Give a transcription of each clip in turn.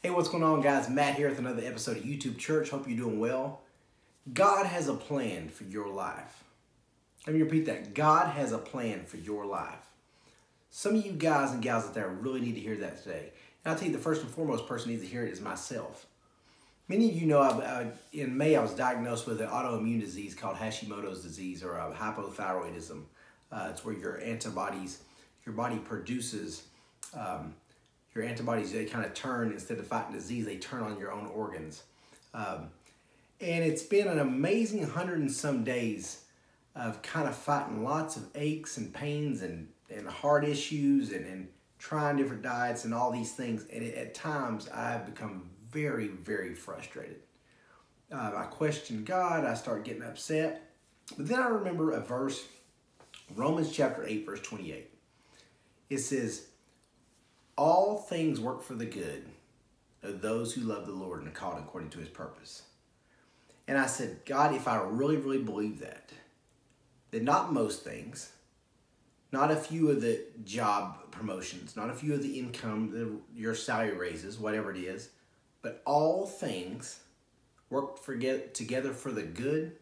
Hey, what's going on, guys? Matt here with another episode of YouTube Church. Hope you're doing well. God has a plan for your life. Let me repeat that. God has a plan for your life. Some of you guys and gals out there really need to hear that today. And I'll tell you, the first and foremost person who needs to hear it is myself. Many of you know in May I was diagnosed with an autoimmune disease called Hashimoto's disease or hypothyroidism. It's where your body produces your antibodies, they kind of turn, instead of fighting disease, they turn on your own organs. And it's been an amazing 100 and some days of kind of fighting lots of aches and pains and heart issues and trying different diets and all these things. And at times I've become very, very frustrated. I question God, I start getting upset. But then I remember a verse, Romans chapter 8, verse 28. It says, all things work for the good of those who love the Lord and are called according to his purpose. And I said, God, if I really, really believe that not most things, not a few of the job promotions, not a few of the income, your salary raises, whatever it is, but all things work together for the good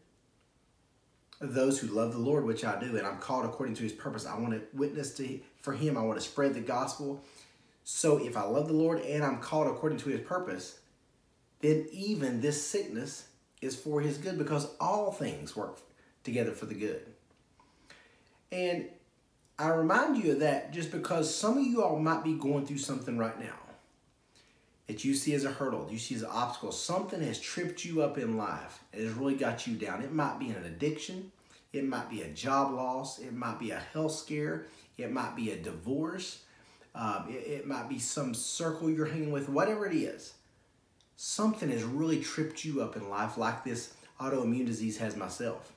of those who love the Lord, which I do, and I'm called according to his purpose. I want to witness for him. I want to spread the gospel. So if I love the Lord and I'm called according to his purpose, then even this sickness is for his good, because all things work together for the good. And I remind you of that just because some of you all might be going through something right now that you see as a hurdle, you see as an obstacle. Something has tripped you up in life. It has really got you down. It might be an addiction. It might be a job loss. It might be a health scare. It might be a divorce. It might be some circle you're hanging with, whatever it is. Something has really tripped you up in life, like this autoimmune disease has myself.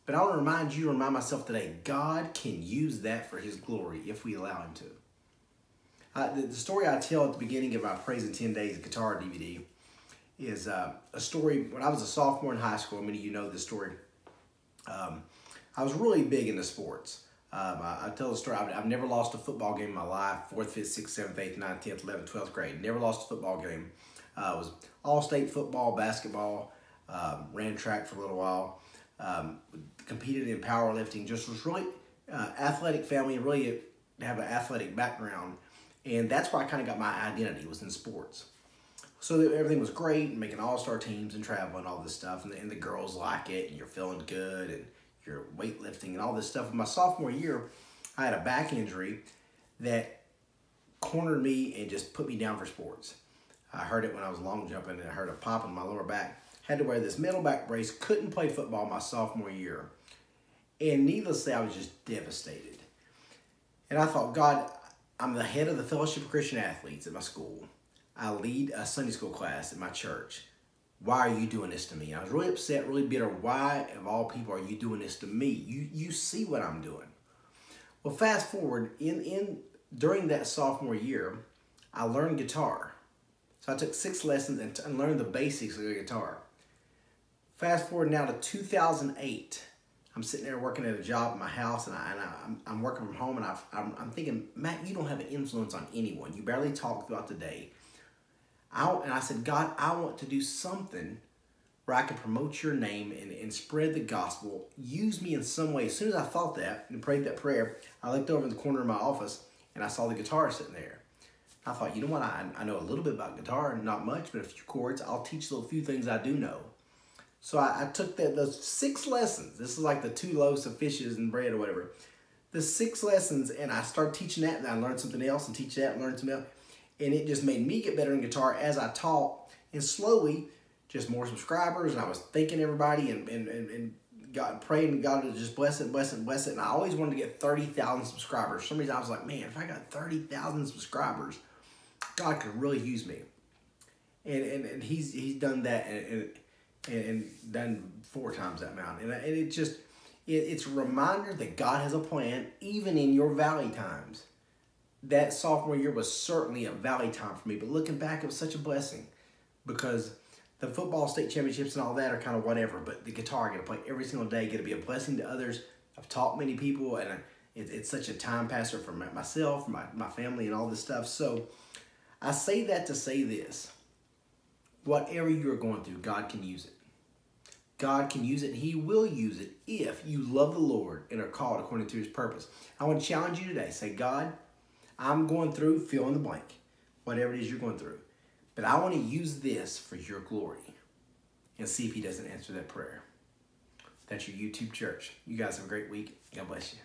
But I want to remind myself today, God can use that for his glory if we allow him to. The story I tell at the beginning of my Praise in 10 Days guitar DVD is a story when I was a sophomore in high school. Many of you know this story. I was really big into sports. I tell the story, I've never lost a football game in my life, 4th, 5th, 6th, 7th, 8th, 9th, 10th, 11th, 12th grade. Never lost a football game. I was all-state football, basketball, ran track for a little while, competed in powerlifting, just was really athletic family, really have an athletic background. And that's where I kind of got my identity, was in sports. So everything was great, making all-star teams and traveling, all this stuff, and the girls like it, and you're feeling good, and you're weightlifting and all this stuff. In my sophomore year, I had a back injury that cornered me and just put me down for sports. I heard it when I was long jumping, and I heard a pop in my lower back. Had to wear this metal back brace, couldn't play football my sophomore year. And needless to say, I was just devastated. And I thought, God, I'm the head of the Fellowship of Christian Athletes at my school. I lead a Sunday school class at my church. Why are you doing this to me? I was really upset, really bitter. Why, of all people, are you doing this to me? You see what I'm doing. Well, fast forward, during that sophomore year, I learned guitar. So I took 6 lessons and learned the basics of the guitar. Fast forward now to 2008. I'm sitting there working at a job at my house, and I'm working from home, and I'm thinking, Matt, you don't have an influence on anyone. You barely talk throughout the day. And I said, God, I want to do something where I can promote your name and spread the gospel. Use me in some way. As soon as I thought that and prayed that prayer, I looked over in the corner of my office and I saw the guitar sitting there. I thought, you know what? I know a little bit about guitar, not much, but a few chords. I'll teach a few things I do know. So I took those 6 lessons. This is like the 2 loaves of fishes and bread or whatever. The 6 lessons, and I started teaching that, and I learned something else, and teach that, and learn something else. And it just made me get better in guitar as I taught, and slowly, just more subscribers, and I was thanking everybody and God, praying God to just bless it, bless it, bless it. And I always wanted to get 30,000 subscribers. For some reason I was like, man, if I got 30,000 subscribers, God could really use me. And he's done that and done 4 times that amount. And it's a reminder that God has a plan, even in your valley times. That sophomore year was certainly a valley time for me, but looking back, it was such a blessing, because the football state championships and all that are kind of whatever, but the guitar I get to play every single day, get to be a blessing to others. I've taught many people, and it's such a time passer for myself, my family, and all this stuff. So I say that to say this. Whatever you're going through, God can use it. God can use it. He will use it if you love the Lord and are called according to his purpose. I want to challenge you today. Say, God, I'm going through, fill in the blank, whatever it is you're going through. But I want to use this for your glory, and see if he doesn't answer that prayer. That's your YouTube church. You guys have a great week. God bless you.